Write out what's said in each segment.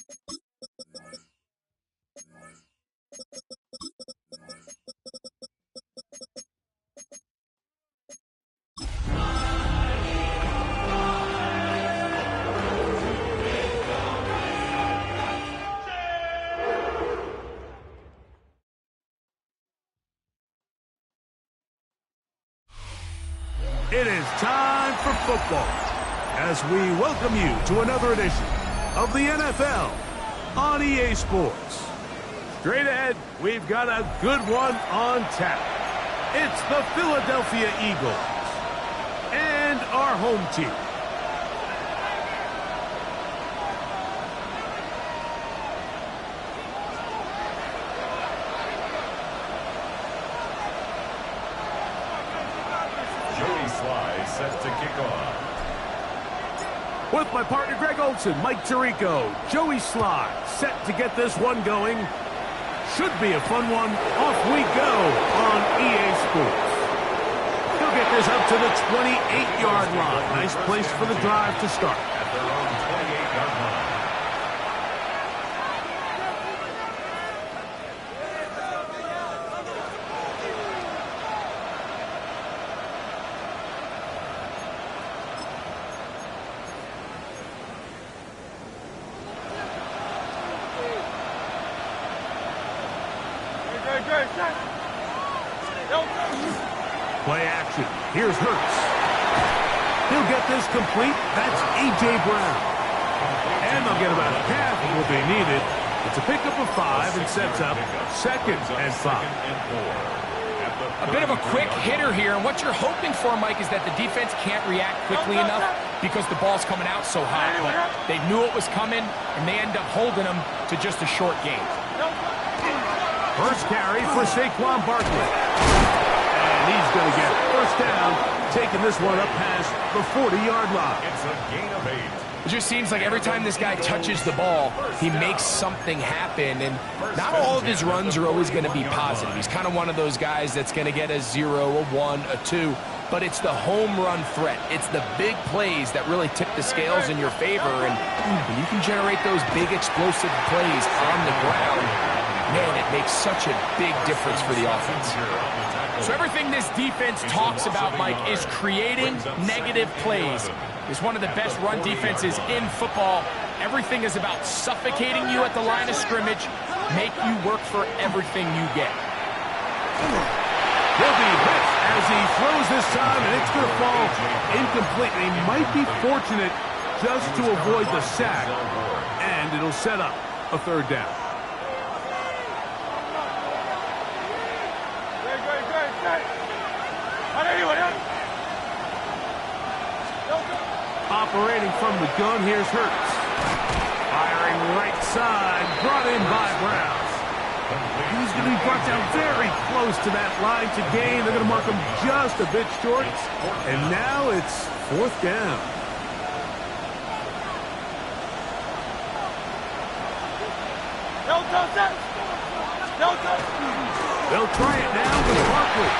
It is time for football as we welcome you to another edition of the NFL on EA Sports. Straight ahead, we've got a good one on tap. It's the Philadelphia Eagles and our home team. Set to kick off. With my partner Greg Olson, Mike Tirico, Joey Sly, set to get this one going. Should be a fun one. Off we go on EA Sports. He'll get this up to the 28-yard line. Nice place for the drive to start. At their own 28-yard line. Play action. Here's Hurts. He'll get this complete. That's A.J. Brown. And they'll get about half of what they needed. It's a pickup of 5 and sets up 2nd and 5. A bit of a quick hitter here, and what you're hoping for, Mike, is that the defense can't react quickly enough because the ball's coming out so hot. But they knew it was coming, and they end up holding them to just a short gain. First carry for Saquon Barkley. And he's going to get first down, taking this one up past the 40-yard line. It's a gain of 8. It just seems like every time this guy touches the ball, he makes something happen. And not all of his runs are always going to be positive. He's kind of one of those guys that's going to get a 0, a 1, a 2. But it's the home run threat. It's the big plays that really tip the scales in your favor. And when you can generate those big explosive plays on the ground, man, it makes such a big difference for the offense. So everything this defense talks about, Mike, is creating negative plays. It's one of the best run defenses in football. Everything is about suffocating you at the line of scrimmage, make you work for everything you get. He'll be hit as he throws this time, and it's going to fall incomplete. He might be fortunate just to avoid the sack, and it'll set up a 3rd down. Operating from the gun, here's Hurts. Firing right side, brought in by Brown. He's going to be brought down very close to that line to gain. They're going to mark him just a bit short. And now it's 4th down. They'll try it now with Barkley.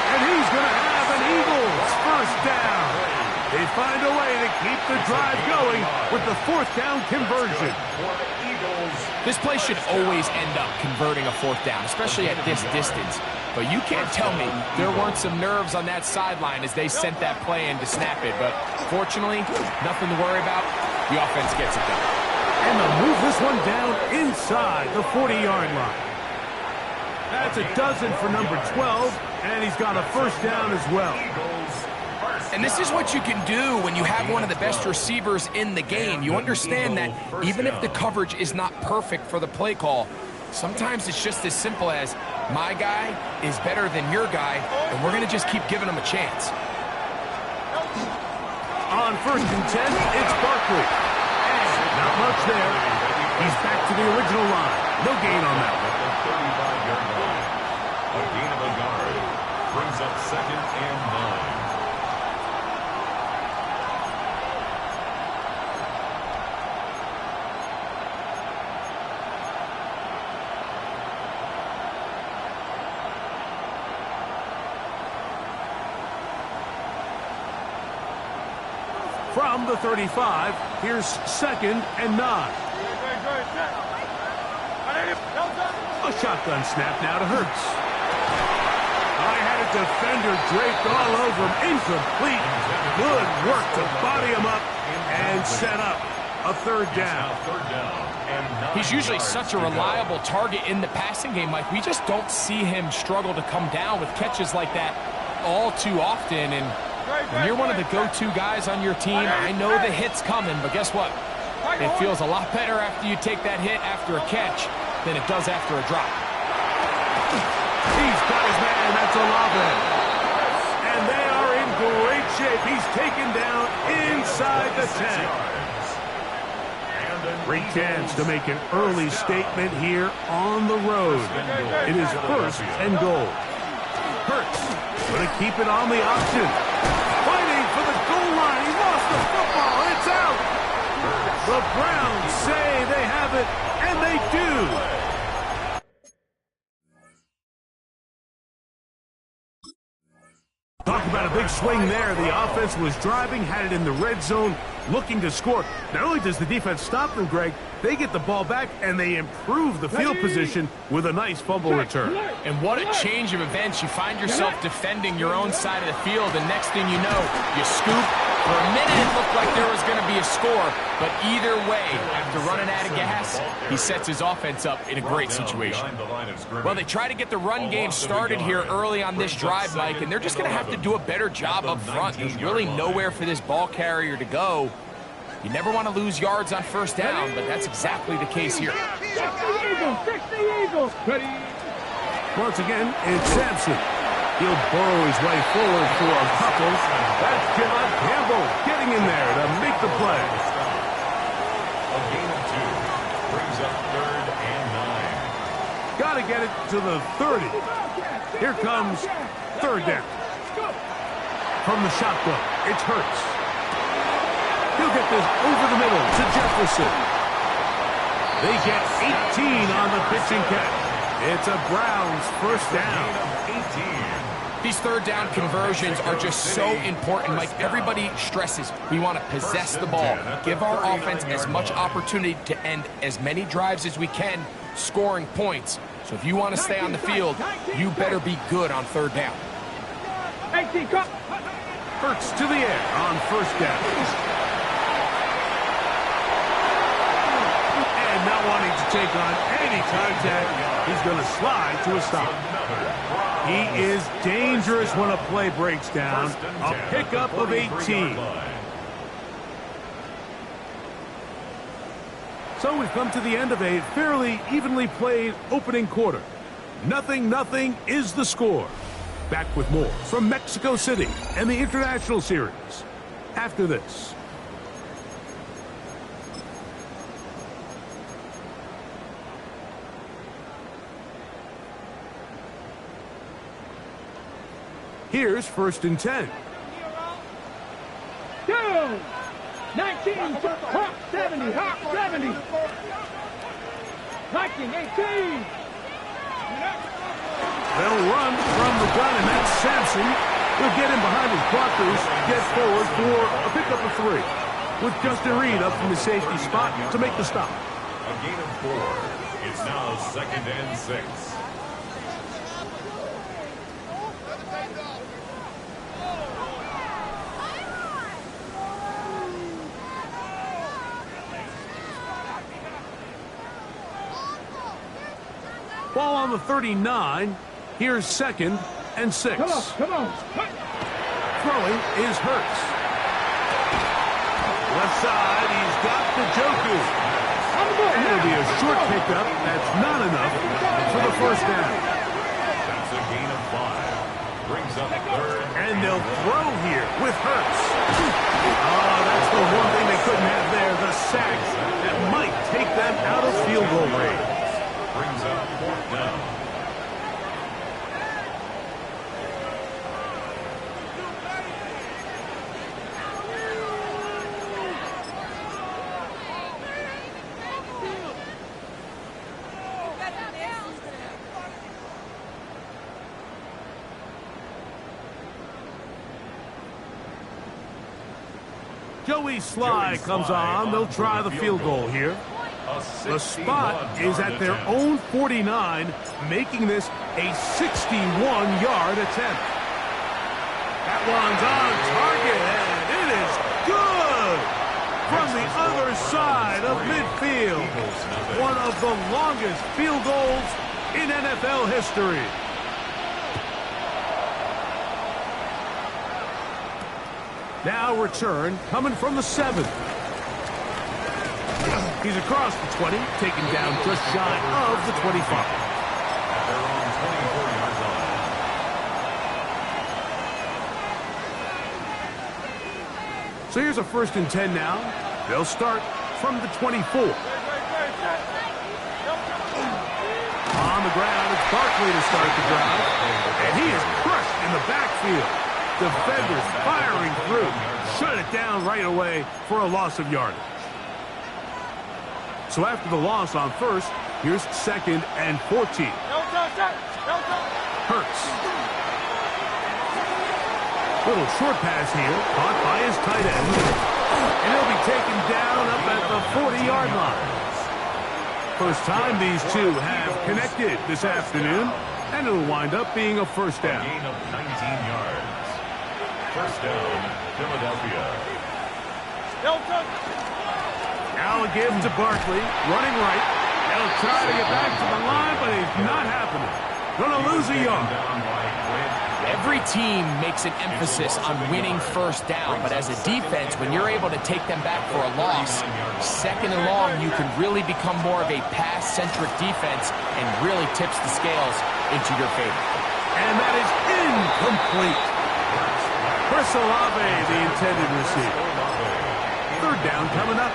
And he's going to have an Eagles first down. They find a way to keep the drive going with the 4th down conversion. This play should always end up converting a 4th down, especially at this distance. But you can't tell me there weren't some nerves on that sideline as they sent that play in to snap it. But fortunately, nothing to worry about. The offense gets it done. And they'll move this one down inside the 40-yard line. That's a dozen for number 12, and he's got a first down as well. And this is what you can do when you have one of the best receivers in the game. You understand that even if the coverage is not perfect for the play call, sometimes it's just as simple as, my guy is better than your guy, and we're going to just keep giving him a chance. On 1st and 10, it's Barkley. And not much there. He's back to the original line. No gain on that one. A gain of a yard brings up 2nd and 9. From the 35, here's 2nd and 9. A shotgun snap now to Hurts. I had a defender draped all over him. Incomplete. Good work to body him up and set up a third down. He's usually such a reliable target in the passing game, Mike. We just don't see him struggle to come down with catches like that all too often. And when you're one of the go-to guys on your team, I know the hit's coming, but guess what? It feels a lot better after you take that hit after a catch than it does after a drop. He's got his man, that's Olave. And they are in great shape. He's taken down inside the 10. Great chance to make an early statement here on the road. It is first and goal. Hurts going to keep it on the option. Fighting for the goal line. He lost the football. It's out. The Browns say they have it, and they do. Talk about a big swing there. The offense was driving, had it in the red zone, looking to score. Not only does the defense stop them, Greg, they get the ball back and they improve the field position with a nice fumble return. And what a change of events. You find yourself defending your own side of the field, and next thing you know, you scoop. For a minute, it looked like there was going to be a score, but either way, after running out of gas, he sets his offense up in a great situation. Well, they try to get the run game started here early on this drive, Mike, and they're just going to have to do a better job up front. There's really nowhere for this ball carrier to go. You never want to lose yards on first down, but that's exactly the case here. Once again, it's Sampson. He'll burrow his way forward for a couple. That's John Campbell getting in there to make the play. A gain of 2 brings up 3rd and 9. Got to get it to the 30. Here comes 3rd down. From the shotgun, it's Hurts. He'll get this over the middle to Jefferson. They get 18 on the pitch and catch. It's a Browns first down. These third down conversions are just so important, Mike. Everybody stresses we want to possess the ball, give our offense as much opportunity to end as many drives as we can, scoring points. So if you want to stay on the field, you better be good on third down. Hurts to the air on first down. And not wanting to take on any contact, he's going to slide to a stop. He is dangerous when a play breaks down. A pickup of 18. So we've come to the end of a fairly evenly played opening quarter. 0-0 is the score. Back with more from Mexico City and the International Series after this. Here's 1st and 10. 19, Hawk 70, Hawk 70. 19, 18. They'll run from the gun, and that's Sampson. He'll get in behind his blockers, get forward for a pickup of 3. With Justin Reed up from the safety spot to make the stop. A gain of 4. It's now 2nd and 6. Ball on the 39. Here's 2nd and 6. Come on. Throwing is Hurts. Left side, he's got the Joku. It'll be a short pickup. That's not enough for the first down. That's a gain of 5. Brings up 3rd. And they'll throw here with Hurts. Oh, that's the one thing they couldn't have there, the sack that might take them out of field goal range. Brings up 4th down. Joey Sly comes on. They'll try the field goal here. The spot is at their own 49, making this a 61-yard attempt. That one's on target, and it is good from the other side of midfield. One of the longest field goals in NFL history. Now return coming from the 7. He's across the 20, taken down just shy of the 25. They're on 24-yard line. So here's a 1st and 10 now. They'll start from the 24. On the ground, it's Barkley to start the drive. And he is crushed in the backfield. Defenders firing through. Shut it down right away for a loss of yardage. So after the loss on 1st, here's 2nd and 14. Hurts. Little short pass here, caught by his tight end. And he'll be taken down up at the 40-yard line. First time these two have connected this afternoon, and it'll wind up being a 1st down. A gain of 19 yards. 1st down, Philadelphia. Now a give to Barkley, running right. He'll try to get back to the line, but it's not happening. Gonna lose a yard. Every team makes an emphasis on winning 1st down, but as a defense, when you're able to take them back for a loss, 2nd and long, you can really become more of a pass-centric defense and really tips the scales into your favor. And that is incomplete. Chris Olave, the intended receiver. 3rd down coming up.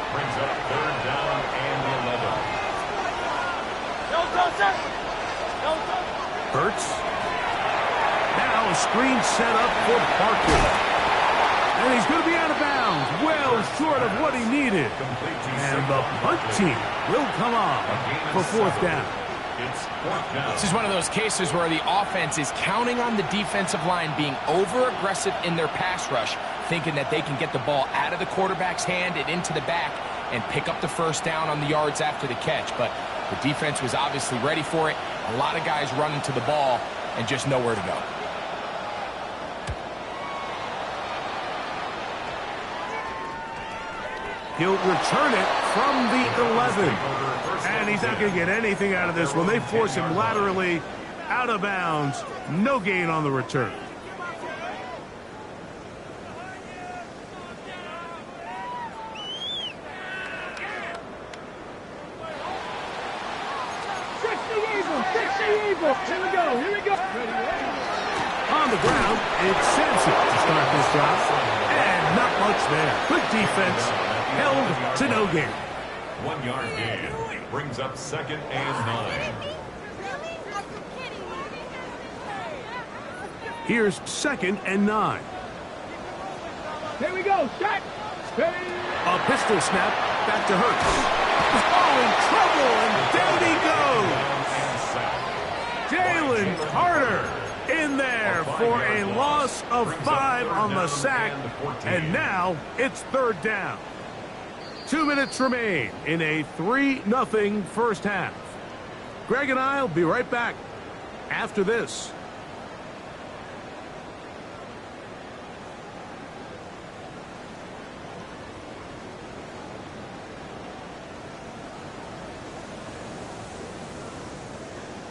Brings up 3rd down and 11. Hurts. Now a screen set up for Barkley. And he's going to be out of bounds, well short of what he needed. And the punt team will come on for 4th down. It's 4th down. This is one of those cases where the offense is counting on the defensive line being over-aggressive in their pass rush, thinking that they can get the ball out of the quarterback's hand and into the back and pick up the 1st down on the yards after the catch. But the defense was obviously ready for it. A lot of guys running to the ball and just nowhere to go. He'll return it from the 11. And he's not going to get anything out of this one. They force him laterally out of bounds. No gain on the return. Here we go. On the ground, it's Sampson to start this drive. And not much there. Good defense. Held to no gain. 1-yard gain. Brings up 2nd and 9. Here's 2nd and 9. Here we go. Shot. A pistol snap. Back to Hurts. Oh, in trouble, and down he goes. Jalen Carter in there for a loss of 5 on the sack. And now it's 3rd down. 2 minutes remain in a 3-0 first half. Greg and I will be right back after this.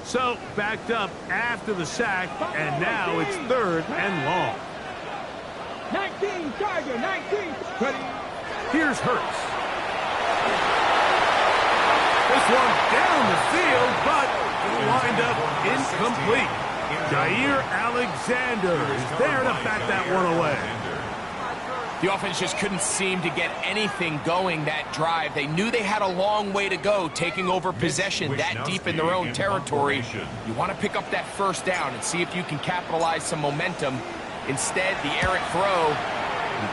So, backed up after the sack, and now it's 3rd and long. 19, Charger, 19. Ready. Here's Hurts. This one down the field, but it'll wind up incomplete. Jair Alexander is there to back that one away. The offense just couldn't seem to get anything going that drive. They knew they had a long way to go taking over possession that deep in their own territory. You want to pick up that 1st down and see if you can capitalize some momentum. Instead, the errant throw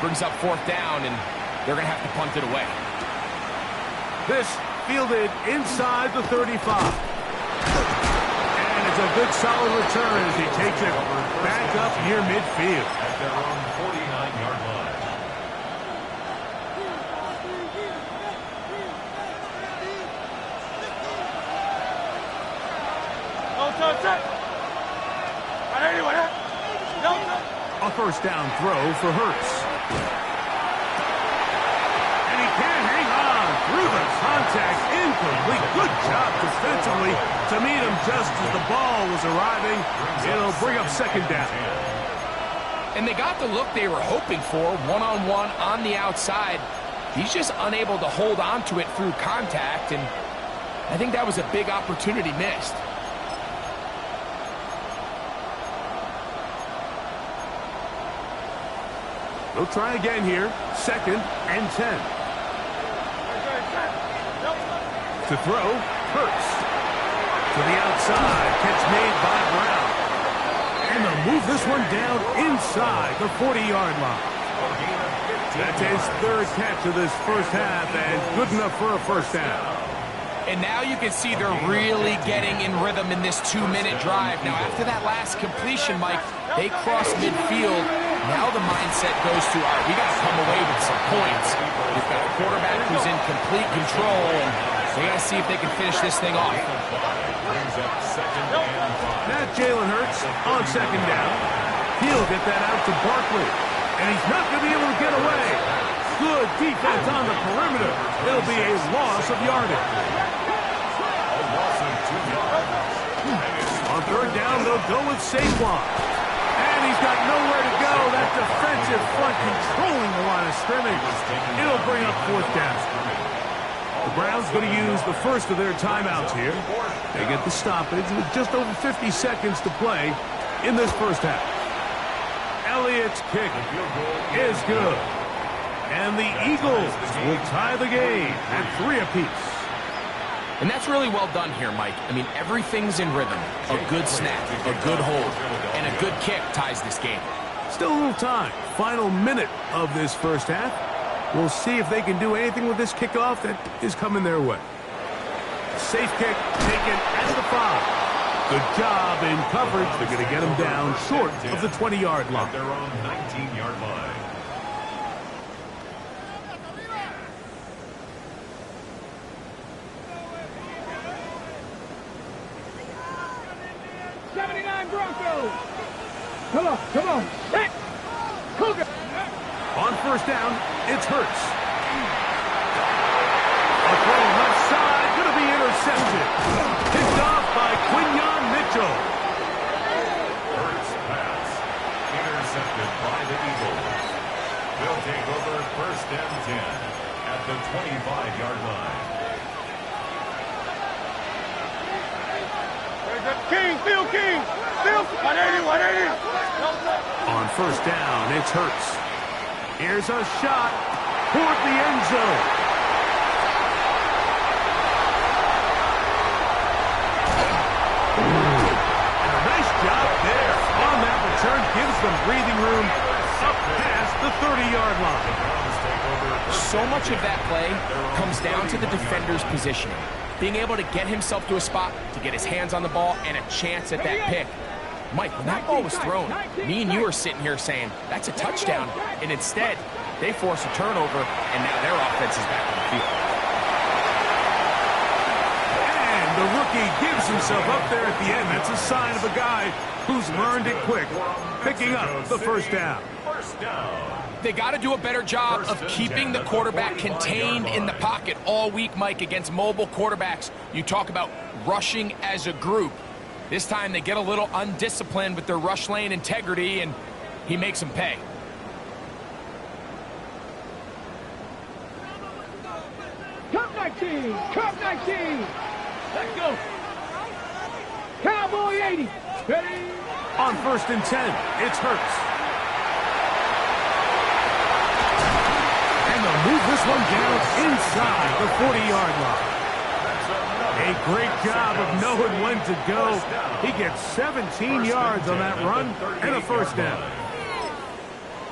brings up 4th down, and they're going to have to punt it away. This fielded inside the 35. And it's a good solid return as he takes it back up near midfield. At their own 49-yard line. A first down throw for Hurts. And he can't hang on through the contact. Incomplete. Good job defensively to meet him just as the ball was arriving. It'll bring up second down. And they got the look they were hoping for, one-on-one on the outside. He's just unable to hold on to it through contact, and I think that was a big opportunity missed. We'll try again here. 2nd and 10. To throw, Hurts. To the outside, catch made by Brown. And they'll move this one down inside the 40-yard line. That's his 3rd catch of this first half, and good enough for a first down. And now you can see they're really getting in rhythm in this 2-minute drive. Now, after that last completion, Mike, they cross midfield. Now the mindset goes to, all right, we got to come away with some points. We've got a quarterback who's in complete control, and they got to see if they can finish this thing off. Now Jalen Hurts on 2nd down. He'll get that out to Barkley. And he's not going to be able to get away. Good defense on the perimeter. It'll be a loss of yardage. On 3rd down, they'll go with Saquon. And he's got nowhere to go. That defensive front controlling the line of scrimmage. It'll bring up 4th down. The Browns going to use the first of their timeouts here. They get the stoppage with just over 50 seconds to play in this first half. Elliott's kick is good. And the Eagles will tie the game at 3 apiece. And that's really well done here, Mike. I mean, everything's in rhythm. A good snap, a good hold, and a good kick ties this game. Still a little time. Final minute of this first half. We'll see if they can do anything with this kickoff that is coming their way. Safe kick taken at the 5. Good job in coverage. They're going to get him down short of the 20-yard line. Their own 19-yard line. Broncos. Come on. Set. Cougar. On 1st down, it's Hurts. A throw left side, going to be intercepted. Picked off by Quinyon Mitchell. Hurts pass. Intercepted by the Eagles. They'll take over 1st and 10 at the 25-yard line. King, Phil King. 180. On 1st down, it's Hurts. Here's a shot toward the end zone. And a nice job there on that return. Gives them breathing room up past the 30-yard line. So much of that play comes down to the defender's positioning. Being able to get himself to a spot, to get his hands on the ball, and a chance at that pick. Mike, when that ball was thrown, me and you are sitting here saying, that's a touchdown. And instead, they force a turnover, and now their offense is back on the field. And the rookie gives himself up there at the end. That's a sign of a guy who's learned it quick, picking up the 1st down. They got to do a better job of keeping the quarterback contained in the pocket all week, Mike, against mobile quarterbacks. You talk about rushing as a group. This time they get a little undisciplined with their rush lane integrity, and he makes them pay. Cup 19. Let's go. Cowboy 80. Ready? On 1st and 10, it's Hurts. And they'll move this one down inside the 40-yard line. A great job of knowing when to go. He gets 17 yards on that run and a 1st down.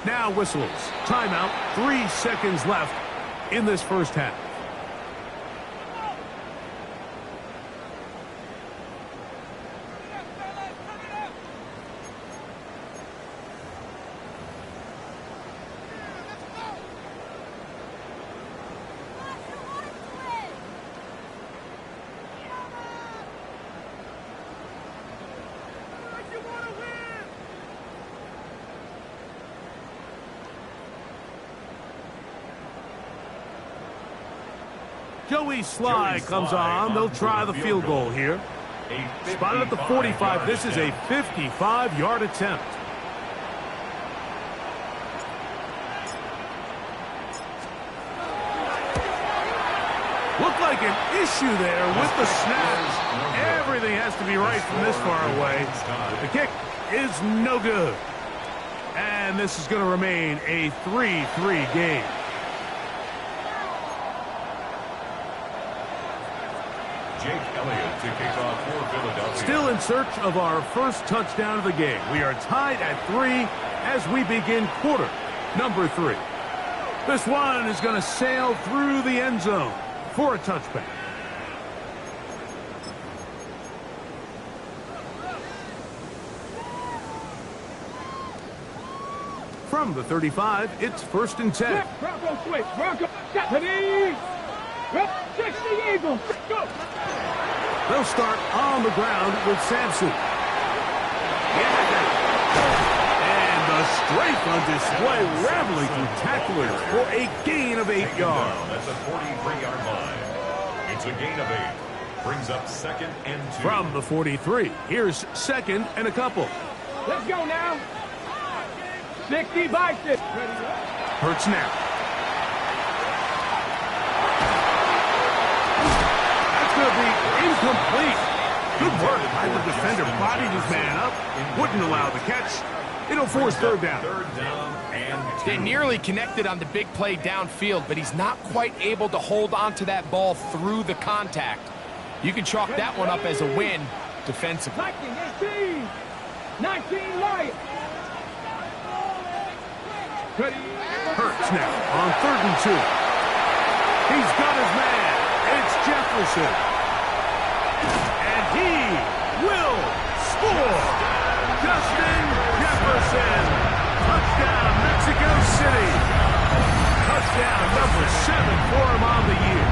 Now whistles. Timeout. 3 seconds left in this first half. Joey Sly comes on. They'll try the field goal here. Spotted at the 45. This is a 55-yard attempt. Looked like an issue there with the snap. Everything has to be right from this far away. The kick is no good. And this is going to remain a 3-3 game. Jake Elliott to kick off for Philadelphia. Still in search of our first touchdown of the game. We are tied at 3 as we begin quarter number 3. This one is going to sail through the end zone for a touchback. From the 35, it's 1st and 10. Bronco switch. Bronco. Deputy. 60 Eagles. Go. They'll start on the ground with Sampson. And the strength on display, rattling through tacklers for a gain of 8 yards. That's a 43-yard line. It's a gain of 8. Brings up 2nd and 2. From the 43, here's 2nd and a couple. Let's go now. 60 bicep. Hurts now. That's going to be incomplete. Good work by the defender. Bodied his man up. Wouldn't allow the catch. It'll force third down. And They nearly connected on the big play downfield, but he's not quite able to hold on to that ball through the contact. You can chalk that one up as a win defensively. 19, 19 Lions. Hurts now on 3rd and 2. He's got his man. It's Jefferson. And he will score. Justin Jefferson. Touchdown, Mexico City. Touchdown number 7 for him on the year.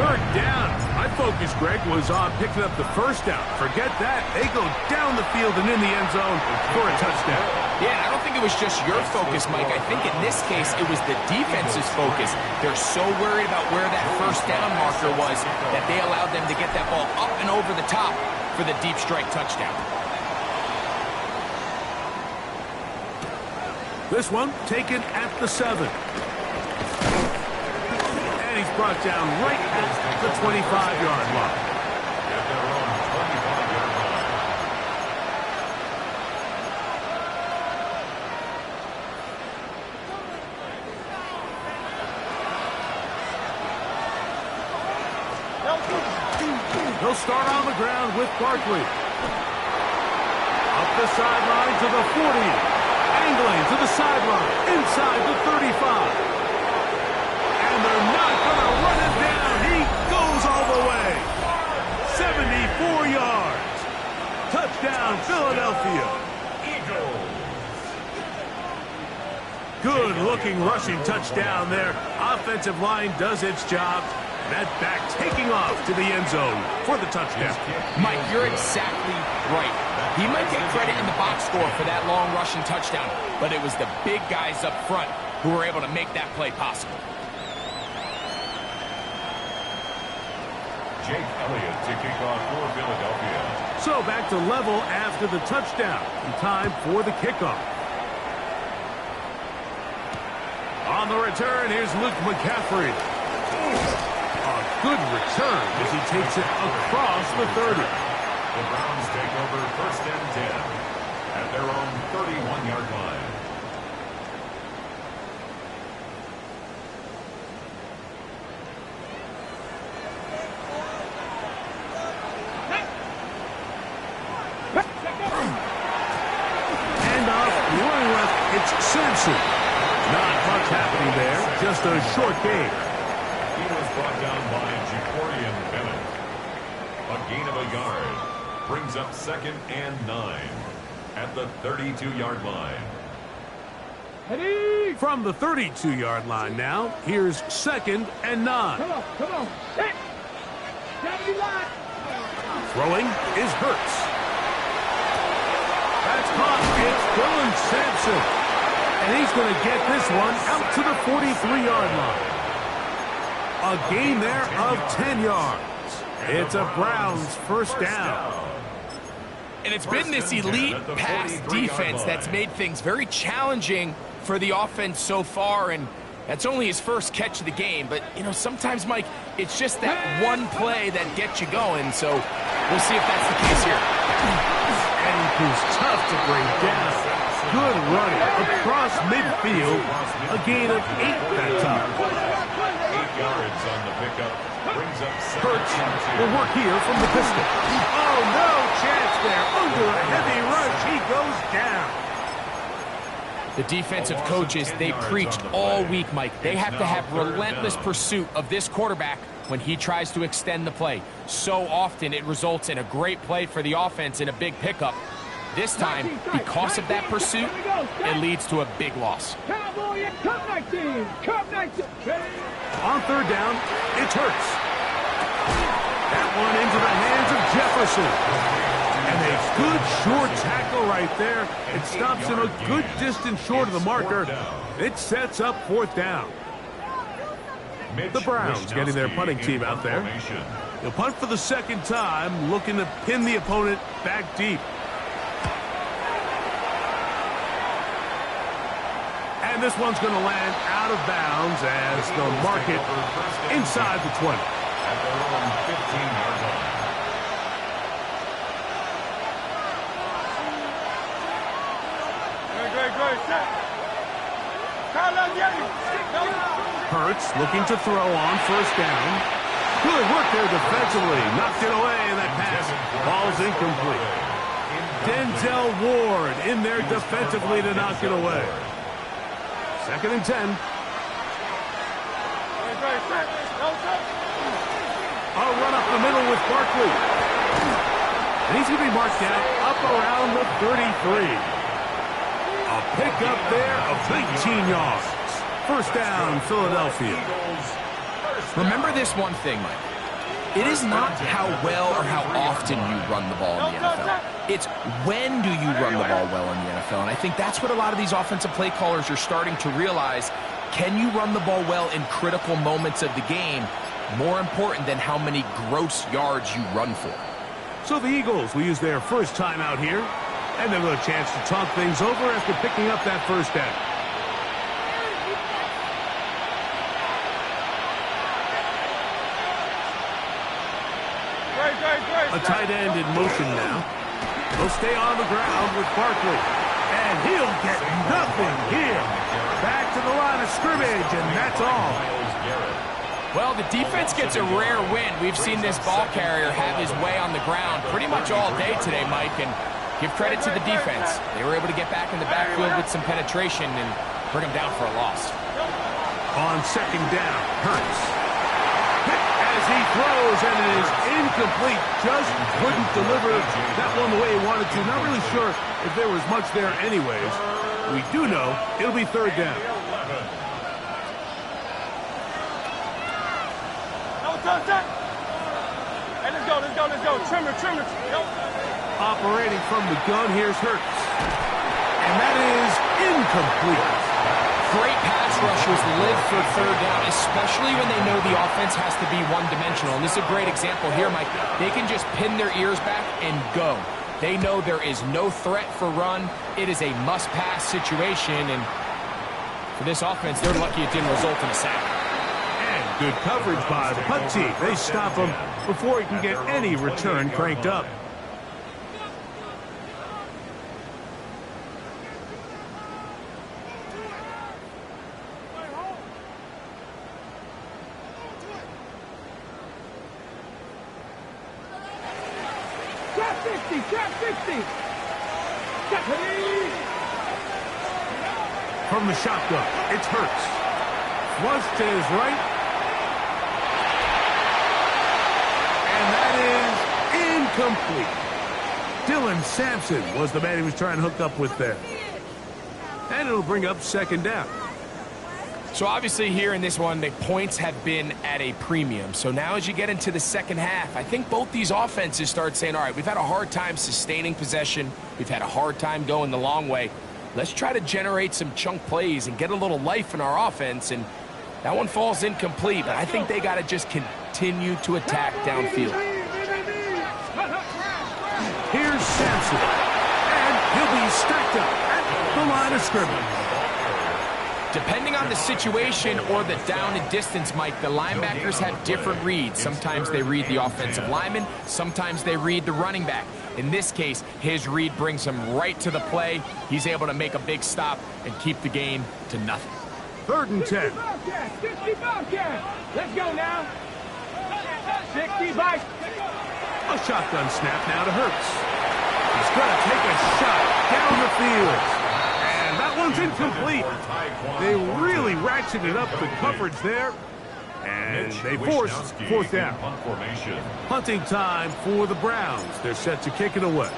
3rd down. My focus, Greg, was on picking up the 1st down. Forget that. They go down the field and in the end zone for a touchdown. Yeah, I don't think it was just your focus, Mike. I think in this case, it was the defense's focus. They're so worried about where that 1st down marker was that they allowed them to get that ball up and over the top for the deep strike touchdown. This one taken at the 7. And he's brought down right at the 25-yard line. at their own 25-yard line. They'll start on the ground with Barkley. Up the sideline to the 40. Angling to the sideline. Inside the 35. And they're not going to run him down. He goes all the way. 74 yards. Touchdown, Philadelphia. Eagles. Good-looking rushing touchdown there. Offensive line does its job. That back taking off to the end zone for the touchdown. Mike, you're exactly right. He might get credit in the box score for that long rushing touchdown, but it was the big guys up front who were able to make that play possible. Jake Elliott to kick off for Philadelphia. So back to level after the touchdown. And time for the kickoff. On the return, here's Luke McCaffrey. A good return as he takes it across the 30. The Browns take over 1st and 10 at their own 31-yard line. And off, running left, it's Sampson. Not much happening there, just a short gain. He was brought down by Jacorian Bennett. A gain of a yard. Brings up 2nd and 9 at the 32-yard line. Ready? From the 32-yard line now, here's 2nd and 9. Come on. Hit. Deputy line. Throwing is Hurts. That's caught. It's Dylan Sampson. And he's going to get this one out to the 43-yard line. A gain there of 10 yards. It's a Browns first down. And it's been this elite pass defense that's made things very challenging for the offense so far, and that's only his first catch of the game. But, you know, sometimes, Mike, it's just that one play that gets you going, so we'll see if that's the case here. And he's tough to bring down. Good running across midfield. A gain of 8 that time. 8 yards on the pickup. Brings up Hurts will work here from the pistol. Oh, no chance there. Under a heavy rush, he goes down. The defensive coaches, they preached all week, Mike. They have to have relentless pursuit of this quarterback when he tries to extend the play. So often it results in a great play for the offense and a big pickup. This time, because of that pursuit, it leads to a big loss. Cowboy, Cup 19. Cup 19. On third down, it's Hurts. That one into the hands of Jefferson. And a good short tackle right there. It stops him a good distance short of the marker. It sets up fourth down. The Browns getting their punting team out there. They'll punt for the second time, looking to pin the opponent back deep. And this one's going to land out of bounds as they'll mark it inside the 20. At their own 15-yard line. Hurts looking to throw on first down. Good work there defensively. Knocked it away, and that pass falls incomplete. Denzel Ward in there defensively to knock it away. Second and 10. A run up the middle with Barkley. And he's going to be marked out up around the 33. A pickup there of 19 yards. First down, Philadelphia. Remember this one thing, Mike. It is not how well or how often you run the ball in the NFL. It's when do you run the ball well in the NFL. And I think that's what a lot of these offensive play callers are starting to realize. Can you run the ball well in critical moments of the game? More important than how many gross yards you run for. So the Eagles will use their first time out here. And they'll get a chance to talk things over after picking up that first down. A tight end in motion now. He'll stay on the ground with Barkley. And he'll get nothing here. Back to the line of scrimmage, and that's all. Well, the defense gets a rare win. We've seen this ball carrier have his way on the ground pretty much all day today, Mike, and give credit to the defense. They were able to get back in the backfield with some penetration and bring him down for a loss. On second down, Hurts. As he throws, and it is incomplete. Just couldn't deliver that one the way he wanted to. Not really sure if there was much there anyways. We do know it'll be third down. Hey, let's go. Trimmer. Operating from the gun, here's Hurts. And that is incomplete. Great pass rushers live for third down, especially when they know the offense has to be one-dimensional. And this is a great example here, Mike. They can just pin their ears back and go. They know there is no threat for run. It is a must-pass situation, and for this offense, they're lucky it didn't result in a sack. And good coverage by the punt team. They stop him before he can get any return cranked up. From the shotgun, it's Hurts. Flush to his right. And that is incomplete. Dylan Sampson was the man he was trying to hook up with there. And it'll bring up second down. So obviously here in this one, the points have been at a premium. So now as you get into the second half, I think both these offenses start saying, all right, we've had a hard time sustaining possession. We've had a hard time going the long way. Let's try to generate some chunk plays and get a little life in our offense. And That one falls incomplete, but I think they got to just continue to attack downfield. Here's Sampson, and he'll be stacked up at the line of scrimmage. Depending on the situation or the down and distance, Mike, the linebackers have different reads. Sometimes they read the offensive lineman, sometimes they read the running back. In this case, his read brings him right to the play. He's able to make a big stop and keep the gain to nothing. 3rd and 10. 60 Bobcats. Let's go now. 60 by. A shotgun snap now to Hurts. He's going to take a shot down the field. And that one's incomplete. They really ratcheted up the coverage there. And they forced 4th down. Punting time for the Browns. They're set to kick it away.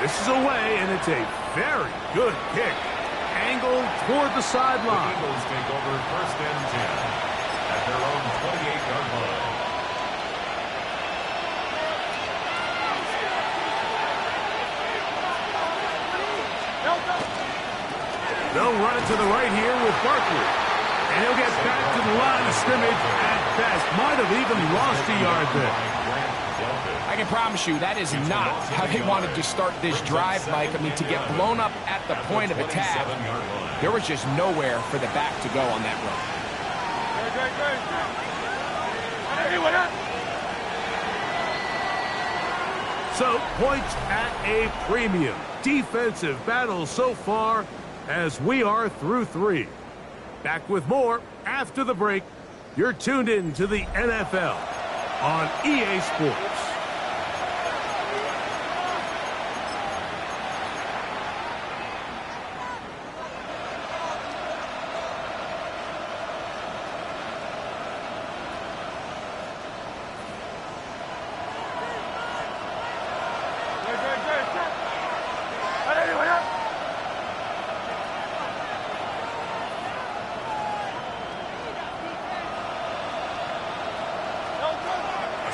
This is away, and it's a very good kick. Angled toward the sideline. The Eagles take over 1st and 10 at their own 28-yard line. They'll run it to the right here with Barkley. And he'll get back to the line of scrimmage at best. Might have even lost a yard there. I can promise you that is not how they wanted to start this drive, Mike. I mean, to get blown up at the point of attack, there was just nowhere for the back to go on that run. So, points at a premium. Defensive battle so far as we are through 3. Back with more after the break. You're tuned in to the NFL on EA Sports.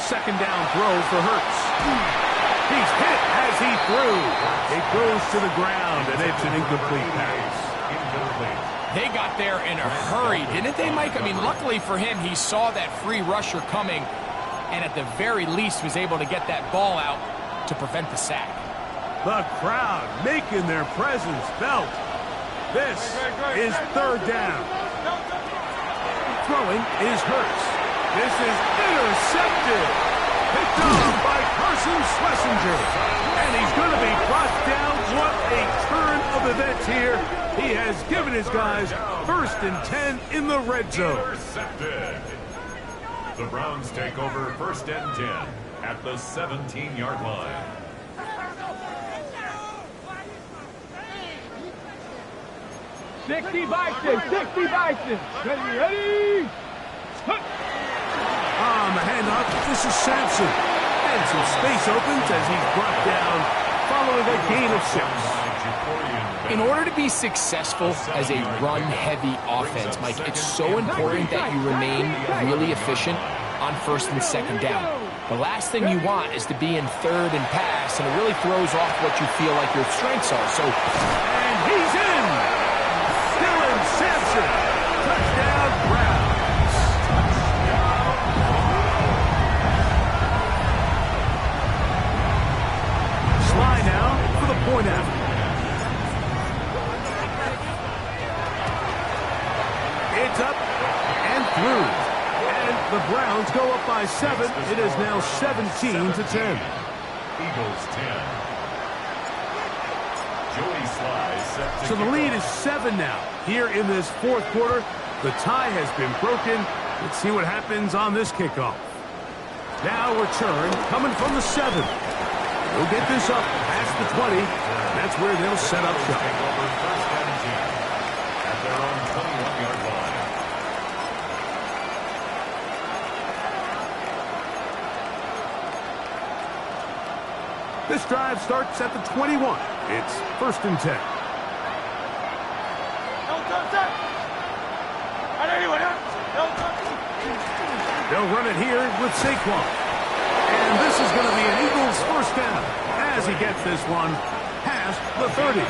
Second down throw for Hurts. He's hit as he threw. It goes to the ground, and it's an incomplete pass. They got there in a hurry, didn't they, Mike? I mean, luckily for him, he saw that free rusher coming, and at the very least was able to get that ball out to prevent the sack. The crowd making their presence felt. This is 3rd down. Throwing is Hurts. This is intercepted. Picked off by Carson Schlesinger. And he's going to be brought down. What a turn of events here. He has given his guys 1st and 10 in the red zone. Intercepted. The Browns take over 1st and 10 at the 17-yard line. Sixty Bison. Ready. On the handoff, this is Sampson. And some space opens as he's brought down following a gain of 6. In order to be successful as a run-heavy offense, Mike, it's so important that you remain really efficient on 1st and 2nd down. The last thing you want is to be in 3rd and pass, and it really throws off what you feel like your strengths are. And he's in! Dylan Sampson! Touchdown, Browns! Sly now for the point after. It's up and through. And the Browns go up by 7. It is now 17-10. Eagles 10. Joey Sly set to So the lead is 7 now. Here in this 4th quarter, the tie has been broken. Let's see what happens on this kickoff. Now return coming from the 7. We'll get this up past the 20. That's where they'll set up shop. take over 1st and 10 at their own 21-yard line. This drive starts at the 21. It's 1st and 10. They'll run it here with Saquon. And this is going to be an Eagles 1st down as he gets this one past the 30.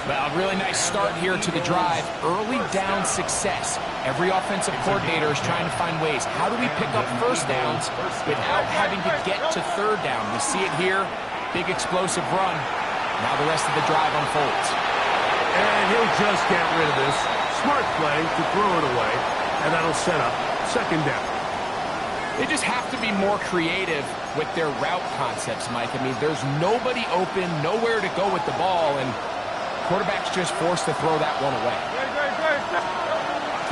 Well, a really nice start here to the drive. Early down success. Every offensive coordinator is trying to find ways. How do we pick up first downs without having to get to third down? We see it here. Big explosive run. Now the rest of the drive unfolds. And he'll just get rid of this. Smart play to throw it away. And that'll set up second down. They just have to be more creative with their route concepts, Mike. I mean, there's nobody open, nowhere to go with the ball, and quarterback's just forced to throw that one away.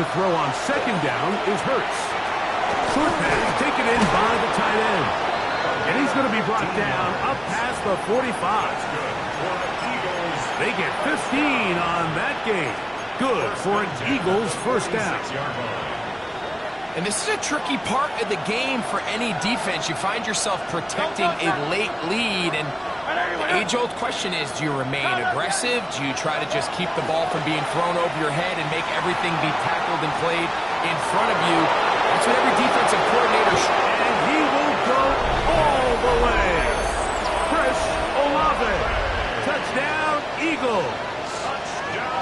To throw on second down is Hurts. Short pass taken in by the tight end. And he's going to be brought down up past the 45. They get 15 on that game. Good for an Eagles first down. And this is a tricky part of the game for any defense. You find yourself protecting a late lead, and the age-old question is, do you remain aggressive? Do you try to just keep the ball from being thrown over your head and make everything be tackled and played in front of you? That's what every defensive coordinator should. And he will go all the way. Chris Olave. Touchdown, Eagles.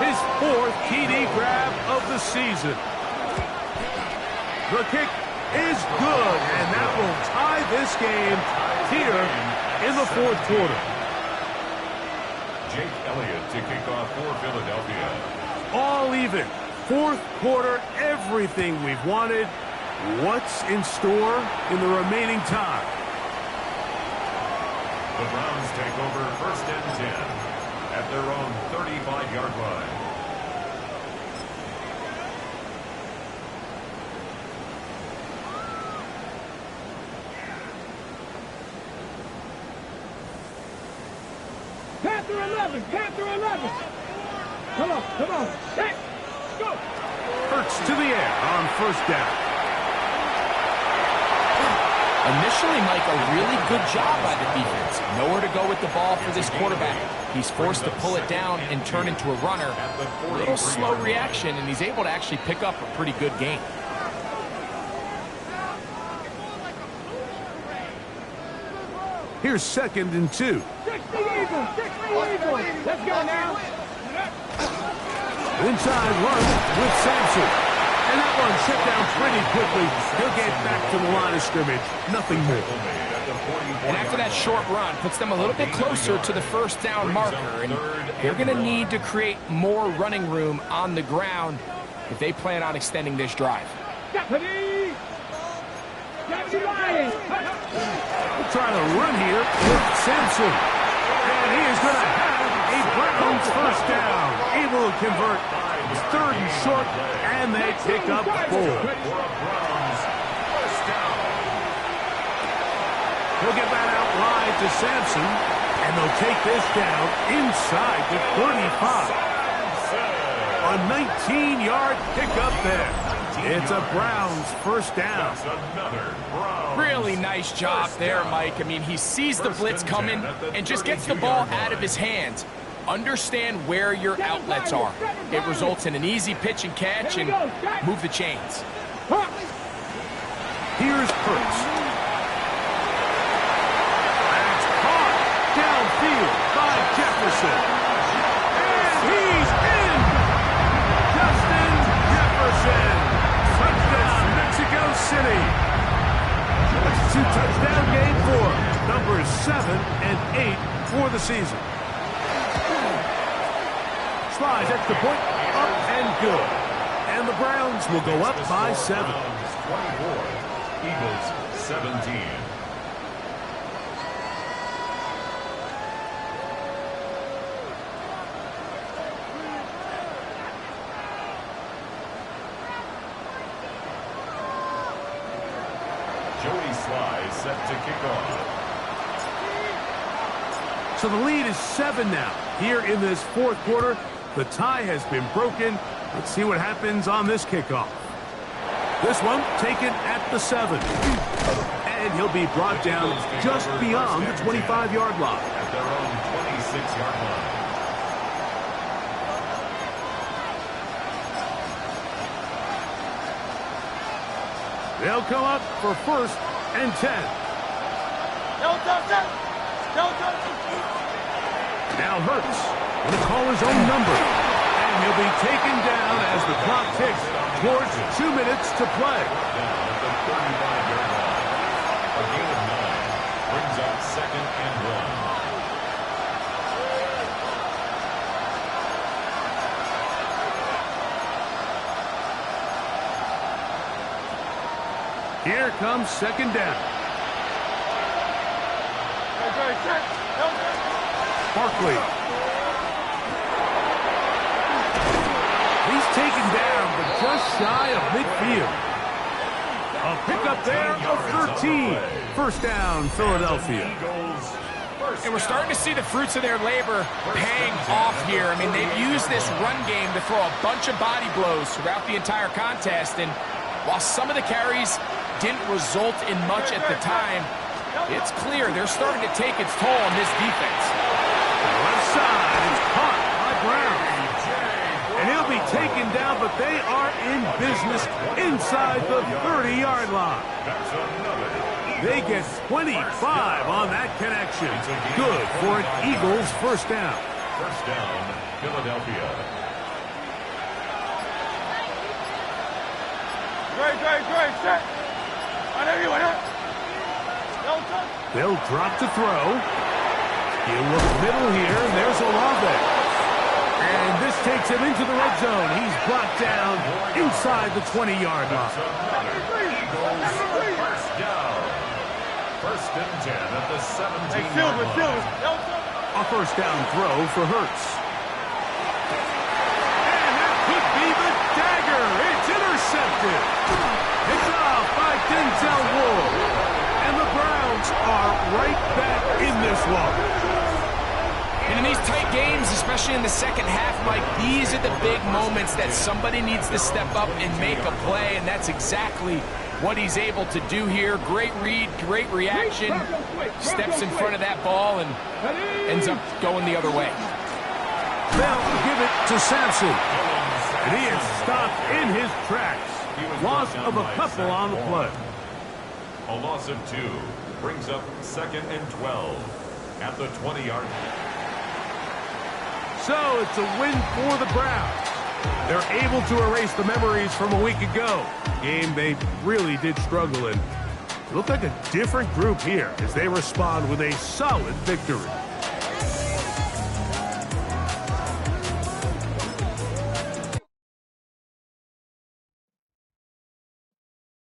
His fourth TD grab of the season. The kick is good, and that will tie this game here in the fourth quarter. Jake Elliott to kick off for Philadelphia. All even. Fourth quarter, everything we've wanted. What's in store in the remaining time? The Browns take over first and 10 at their own 35-yard line. Panther 11, Panther 11. Come on, set, go. Hurts to the air on first down. Initially, Mike, a really good job by the defense. Nowhere to go with the ball for this quarterback. He's forced to pull it down and turn into a runner. A little slow reaction, and he's able to actually pick up a pretty good gain. Here's second and 2. 60 Eagles, 60 Eagles. Let's go now. Inside run with Sampson. And that one set down pretty quickly. He'll get back to the line of scrimmage. Nothing more. And after that short run, puts them a little bit closer to the first down marker. And they're going to need to create more running room on the ground if they plan on extending this drive. Deputy! Deputy Lion! We're trying to run here with Sampson. And he is going to have a Browns first down. Able to convert. Third and short, and they pick up 4. He'll get that out wide to Sampson, and they'll take this down inside the 35. A 19-yard pickup there. It's a Browns first down. Really nice job there, Mike. I mean, he sees the blitz coming and just gets the ball out of his hands. Understand where your outlets are. It results in an easy pitch and catch and move the chains. Here's Hurts. That's caught downfield by Jefferson. And he's in! Justin Jefferson. Touchdown, Mexico City. That's a 2-touchdown game for numbers 7 and 8 for the season. Slides at the point, up and good. And the Browns will go up by 7. 24, Eagles 17. Joey Sly set to kick off. So the lead is 7 now. Here in this fourth quarter, the tie has been broken. Let's see what happens on this kickoff. This one taken at the 7. And he'll be brought down just beyond the 25-yard line. At their own 26-yard line. They'll come up for first and 10. Now Hurts. going to call his own number. And he'll be taken down as the clock ticks towards 2 minutes to play. Down at the 35-yard line. A gain of 9 brings up 2nd and 1. Here comes 2nd down. Barkley. He's taken down, but just shy of midfield. A pickup there of 13. First down, Philadelphia. And we're starting to see the fruits of their labor paying off here. I mean, they've used this run game to throw a bunch of body blows throughout the entire contest. And while some of the carries didn't result in much at the time, it's clear they're starting to take its toll on this defense. Left side is caught by Brown. And he'll be taken down, but they are in business inside the 30-yard line. They get 25 on that connection. Good for an Eagles first down. First down, Philadelphia. Great, set. They'll drop to throw. He'll look middle here, and there's Olave. And this takes him into the red zone. He's brought down inside the 20-yard line. First down. First and 10 at the 17-yard line. A first down throw for Hurts. And that could be the dagger. It's intercepted. It's off by Denzel Ward. And the Browns are right back in this one. And in these tight games, especially in the second half, Mike, these are the big moments that somebody needs to step up and make a play, and that's exactly what he's able to do here. Great read, great reaction, steps in front of that ball and ends up going the other way. They'll give it to Sampson. And he is stopped in his tracks. Loss of a couple on the play. A loss of 2 brings up 2nd and 12 at the 20-yard line. So it's a win for the Browns. They're able to erase the memories from a week ago. Game they really did struggle in. It looked like a different group here as they respond with a solid victory.